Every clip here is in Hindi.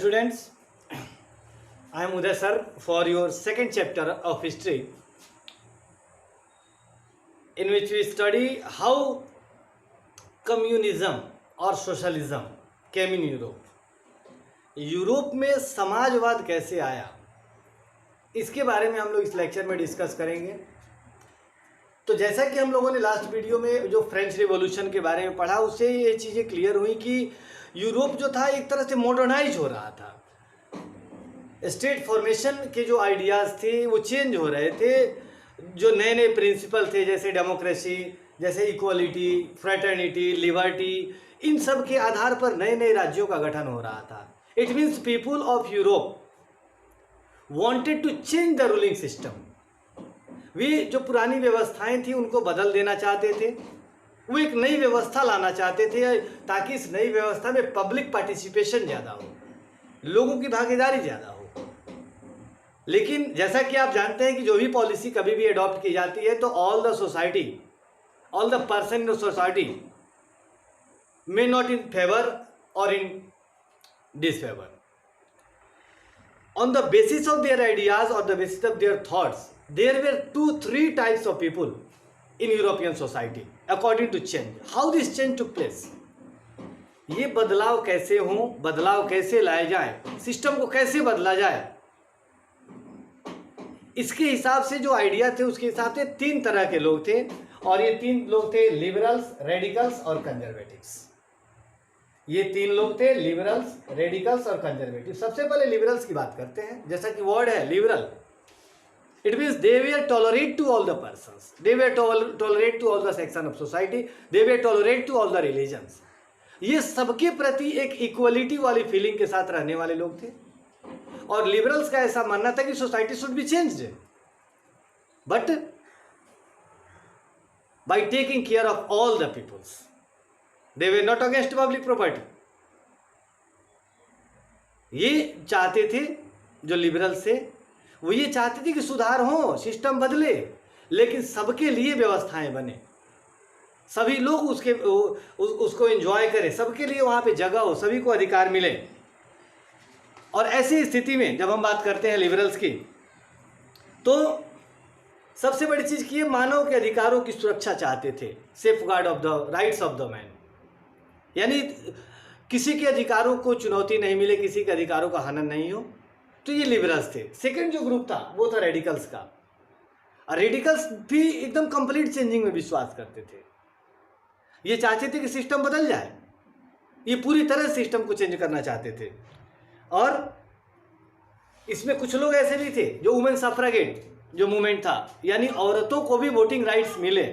students, I am Uday sir for your second chapter of history, in which we study how communism or socialism came in Europe. Europe में समाजवाद कैसे आया, इसके बारे में हम लोग इस लेक्चर में डिस्कस करेंगे। तो जैसा कि हम लोगों ने लास्ट वीडियो में जो फ्रेंच रिवॉल्यूशन के बारे में पढ़ा, उससे ये चीज़ें क्लियर हुई कि यूरोप जो था एक तरह से मॉडर्नाइज हो रहा था। स्टेट फॉर्मेशन के जो आइडियाज़ थे वो चेंज हो रहे थे। जो नए नए प्रिंसिपल थे, जैसे डेमोक्रेसी, जैसे इक्वालिटी, फ्रेटर्निटी, लिबर्टी, इन सब के आधार पर नए नए राज्यों का गठन हो रहा था। It means people of Europe wanted to change the ruling system. वे जो पुरानी व्यवस्थाएं थी उनको बदल देना चाहते थे, वो एक नई व्यवस्था लाना चाहते थे ताकि इस नई व्यवस्था में पब्लिक पार्टिसिपेशन ज़्यादा हो, लोगों की भागीदारी ज़्यादा हो। लेकिन जैसा कि आप जानते हैं कि जो भी पॉलिसी कभी भी अडॉप्ट की जाती है तो all the society, all the person in the society may not in favour और इन disfavour. On the basis of their ideas or the basis of their thoughts, there were 2-3 types of people in European society according to change. How this change took place? ये बदलाव कैसे हों, बदलाव कैसे लाए जाए, सिस्टम को कैसे बदला जाए, इसके हिसाब से जो आइडिया थे उसके हिसाब से 3 तरह के लोग थे। और ये 3 लोग थे लिबरल्स, रेडिकल्स और कंजर्वेटिव्स। ये 3 लोग थे, लिबरल्स, रेडिकल्स और कंजर्वेटिव। सबसे पहले लिबरल्स की बात करते हैं। जैसा कि वर्ड है liberal, it means they were tolerate to all the persons, they were tolerate to all the section of society, they were tolerate to all the religions. ये सबके प्रति एक इक्वलिटी वाली फीलिंग के साथ रहने वाले लोग थे। और लिबरल्स का ऐसा मानना था कि society should be changed but by taking care of all the peoples. They were not against public property. ये चाहते थे, जो लिबरल से वो ये चाहते थे कि सुधार हो, सिस्टम बदले, लेकिन सबके लिए व्यवस्थाएं बने, सभी लोग उसको एंजॉय करें, सबके लिए वहाँ पे जगह हो, सभी को अधिकार मिले। और ऐसी स्थिति में जब हम बात करते हैं लिबरल्स की, तो सबसे बड़ी चीज़ की मानव के अधिकारों की सुरक्षा चाहते थे, safe guard of the rights of the man. यानी किसी के अधिकारों को चुनौती नहीं मिले, किसी के अधिकारों का हनन नहीं हो, तो ये लिबरल्स थे। सेकंड जो ग्रुप था वो था रेडिकल्स का। और रेडिकल्स भी एकदम कंप्लीट चेंजिंग में विश्वास करते थे। ये चाहते थे कि सिस्टम बदल जाए, ये पूरी तरह सिस्टम को चेंज करना चाहते थे। और इसमें कुछ लोग ऐसे भी थे जो वुमेन सफ्रेगेट जो मूवमेंट था, यानी औरतों को भी वोटिंग राइट्स मिले,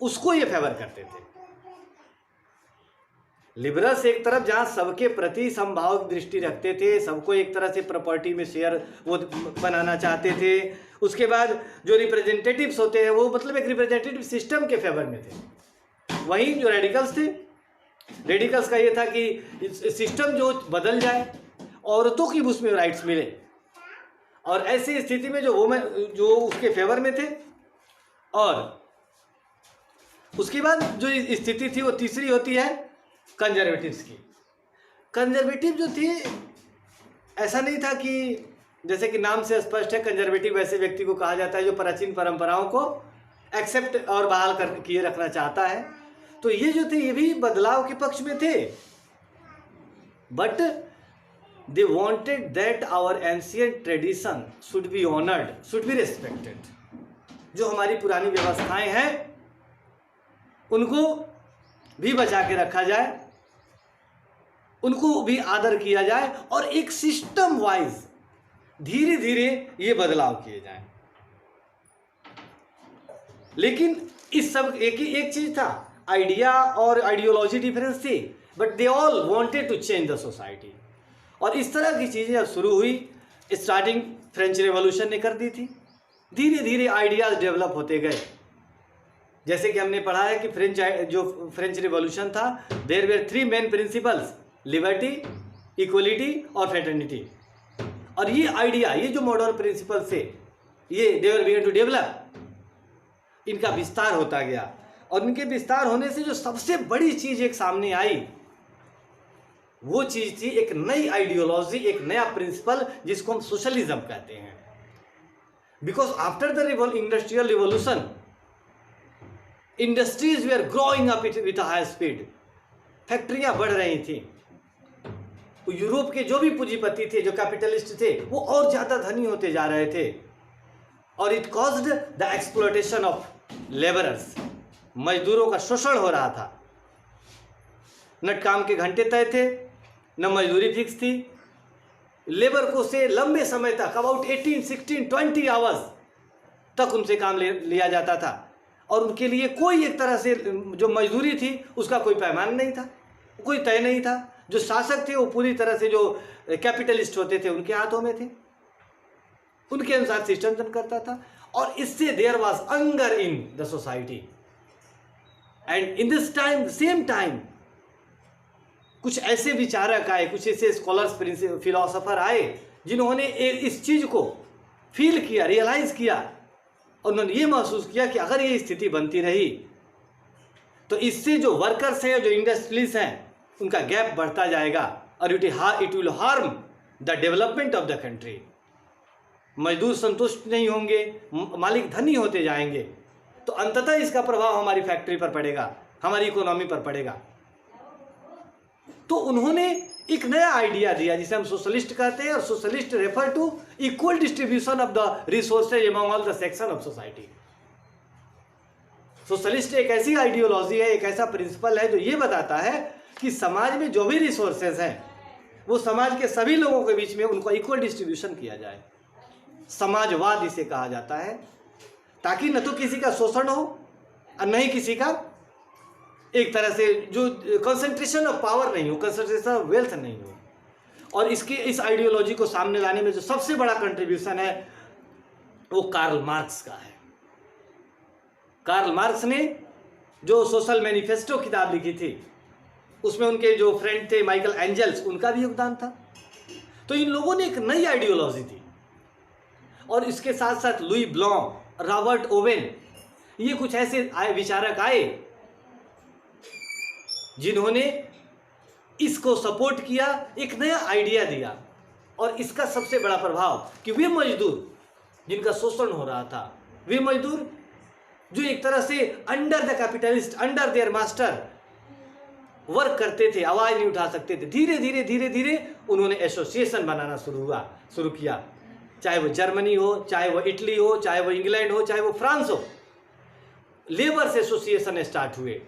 उसको ये फेवर करते थे। लिबरल्स एक तरफ जहाँ सबके प्रति समभाव की दृष्टि रखते थे, सबको एक तरह से प्रॉपर्टी में शेयर वो बनाना चाहते थे। उसके बाद जो रिप्रेजेंटेटिव्स होते हैं वो मतलब एक रिप्रेजेंटेटिव सिस्टम के फेवर में थे। वहीं जो रेडिकल्स थे, रेडिकल्स का ये था कि सिस्टम जो बदल जाए, औरतों की उसमें राइट्स मिले। और ऐसी स्थिति में जो वुमेन जो उसके फेवर में थे। और उसके बाद जो स्थिति थी वो तीसरी होती है कंजर्वेटिव्स की। कंजर्वेटिव जो थी, ऐसा नहीं था कि जैसे कि नाम से स्पष्ट है, कंजर्वेटिव ऐसे व्यक्ति को कहा जाता है जो प्राचीन परंपराओं को एक्सेप्ट और बहाल कर किए रखना चाहता है। तो ये जो थे ये भी बदलाव के पक्ष में थे, but they wanted that our ancient tradition should be honoured, should be respected. जो हमारी पुरानी व्यवस्थाएं हैं उनको भी बचा के रखा जाए, उनको भी आदर किया जाए, और एक सिस्टम वाइज धीरे धीरे ये बदलाव किए जाएं। लेकिन इस सब एक चीज था, आइडिया और आइडियोलॉजी डिफरेंस थी, but they all wanted to change the society. और इस तरह की चीज़ें जब शुरू हुई, स्टार्टिंग फ्रेंच रेवोल्यूशन ने कर दी थी। धीरे धीरे आइडियाज डेवलप होते गए। जैसे कि हमने पढ़ा है कि फ्रेंच रिवॉल्यूशन था, there were 3 main principles, liberty, equality और फ्रेटर्निटी। और ये आइडिया, ये जो मॉडर्न प्रिंसिपल्स थे, ये they were began to develop, इनका विस्तार होता गया। और इनके विस्तार होने से जो सबसे बड़ी चीज़ एक सामने आई वो चीज थी एक नई आइडियोलॉजी, एक नया प्रिंसिपल जिसको हम सोशलिज्म कहते हैं। Because after the industrial revolution industries were growing up with high speed, फैक्ट्रियां बढ़ रही थी। यूरोप के जो भी पूंजीपति थे, जो कैपिटलिस्ट थे, वो और ज्यादा धनी होते जा रहे थे। और it caused the exploitation of labourers, मजदूरों का शोषण हो रहा था। न काम के घंटे तय थे, न मजदूरी फिक्स थी। लेबर को से लंबे समय तक, अबाउट 18, 16, 20 आवर्स तक उनसे काम लिया जाता था। और उनके लिए कोई एक तरह से जो मजदूरी थी उसका कोई पैमाना नहीं था, कोई तय नहीं था। जो शासक थे वो पूरी तरह से, जो कैपिटलिस्ट होते थे, उनके हाथों में थे, उनके अनुसार सिस्टम चल करता था। और इससे there was anger in the society. And in this time, same time, कुछ ऐसे विचारक आए, कुछ ऐसे स्कॉलर्स, फिलोसोफर आए, जिन्होंने इस चीज को फील किया, रियलाइज किया। और उन्होंने ये महसूस किया कि अगर ये स्थिति बनती रही तो इससे जो वर्कर्स हैं, जो इंडस्ट्रीज हैं, उनका गैप बढ़ता जाएगा और it will harm the development of the country. मजदूर संतुष्ट नहीं होंगे, मालिक धनी होते जाएंगे, तो अंततः इसका प्रभाव हमारी फैक्ट्री पर पड़ेगा, हमारी इकोनॉमी पर पड़ेगा। तो उन्होंने एक नया आइडिया दिया जिसे हम सोशलिस्ट कहते हैं। और socialist refer to equal distribution of the resources among all the section of society. Socialist एक ऐसी आइडियोलॉजी है, एक ऐसा प्रिंसिपल है जो ये बताता है कि समाज में जो भी रिसोर्सेज हैं वो समाज के सभी लोगों के बीच में उनको इक्वल डिस्ट्रीब्यूशन किया जाए। समाजवाद इसे कहा जाता है, ताकि न तो किसी का शोषण हो और न ही किसी का एक तरह से जो कंसंट्रेशन ऑफ पावर नहीं हो, कंसंट्रेशन ऑफ वेल्थ नहीं हो। और इसके इस आइडियोलॉजी को सामने लाने में जो सबसे बड़ा कंट्रीब्यूशन है वो कार्ल मार्क्स का है। कार्ल मार्क्स ने जो सोशल मैनिफेस्टो किताब लिखी थी, उसमें उनके जो फ्रेंड थे माइकल एंजल्स, उनका भी योगदान था। तो इन लोगों ने एक नई आइडियोलॉजी दी। और इसके साथ साथ लुई ब्लॉम, रॉबर्ट ओवेन, ये कुछ ऐसे विचारक आए जिन्होंने इसको सपोर्ट किया, एक नया आइडिया दिया। और इसका सबसे बड़ा प्रभाव कि वे मजदूर जिनका शोषण हो रहा था, वे मजदूर जो एक तरह से under the capitalist, under their master work करते थे, आवाज नहीं उठा सकते थे, धीरे धीरे धीरे धीरे उन्होंने एसोसिएशन बनाना शुरू किया। चाहे वो जर्मनी हो, चाहे वो इटली हो, चाहे वो इंग्लैंड हो, चाहे वो फ्रांस हो, लेबर्स एसोसिएशन स्टार्ट हुए।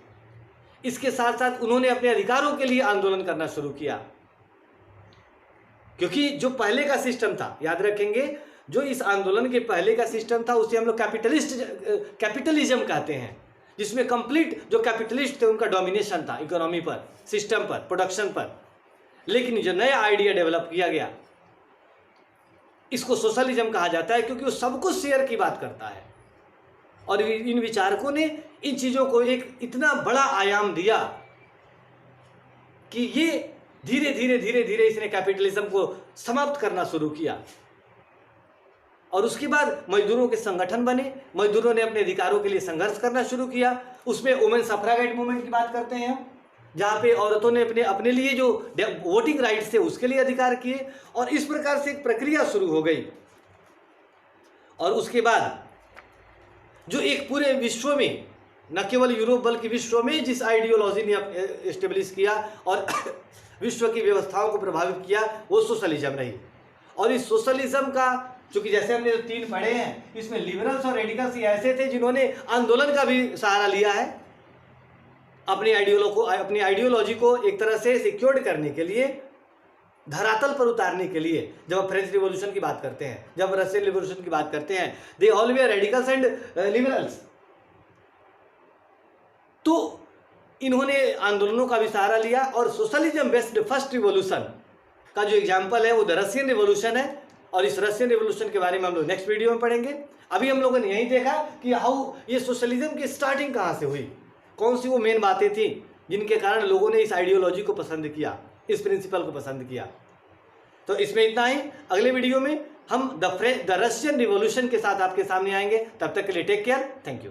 इसके साथ साथ उन्होंने अपने अधिकारों के लिए आंदोलन करना शुरू किया। क्योंकि जो पहले का सिस्टम था, याद रखेंगे, जो इस आंदोलन के पहले का सिस्टम था उसे हम लोग कैपिटलिज्म कहते हैं, जिसमें कंप्लीट जो कैपिटलिस्ट थे उनका डोमिनेशन था इकोनॉमी पर, सिस्टम पर, प्रोडक्शन पर। लेकिन जो नया आइडिया डेवलप किया गया, इसको सोशलिज्म कहा जाता है, क्योंकि वो सब कुछ शेयर की बात करता है। और इन विचारकों ने इन चीजों को एक इतना बड़ा आयाम दिया कि ये धीरे धीरे धीरे धीरे इसने कैपिटलिज्म को समाप्त करना शुरू किया। और उसके बाद मजदूरों के संगठन बने, मजदूरों ने अपने अधिकारों के लिए संघर्ष करना शुरू किया। उसमें वुमेन सफ्रागेट मूवमेंट की बात करते हैं हम, जहाँ पे औरतों ने अपने लिए जो वोटिंग राइट्स थे उसके लिए अधिकार किए। और इस प्रकार से एक प्रक्रिया शुरू हो गई। और उसके बाद जो एक पूरे विश्व में, न केवल यूरोप बल्कि विश्व में जिस आइडियोलॉजी ने एस्टेब्लिश किया और विश्व की व्यवस्थाओं को प्रभावित किया, वो सोशलिज्म रही। और इस सोशलिज्म का, चूंकि जैसे हमने 3 पढ़े हैं, इसमें लिबरल्स और रेडिकल्स ऐसे थे जिन्होंने आंदोलन का भी सहारा लिया है अपनी आइडियोलॉजी को एक तरह से सिक्योर्ड करने के लिए, धरातल पर उतारने के लिए। जब हम फ्रेंच रिवॉल्यूशन की बात करते हैं, जब रशियन रिवॉल्यूशन की बात करते हैं, they all way radicals and liberals. तो इन्होंने आंदोलनों का भी सहारा लिया। और सोशलिज्म बेस्ड फर्स्ट रिवॉल्यूशन का जो एग्जाम्पल है वो द रशियन रिवॉल्यूशन है। और इस रशियन रिवॉल्यूशन के बारे में हम लोग नेक्स्ट वीडियो में पढ़ेंगे। अभी हम लोगों ने यही देखा कि हाउ ये सोशलिज्म की स्टार्टिंग कहाँ से हुई, कौन सी वो मेन बातें थी जिनके कारण लोगों ने इस आइडियोलॉजी को पसंद किया, इस प्रिंसिपल को पसंद किया। तो इसमें इतना ही। अगले वीडियो में हम द रशियन रिवॉल्यूशन के साथ आपके सामने आएंगे। तब तक के लिए टेक केयर, थैंक यू।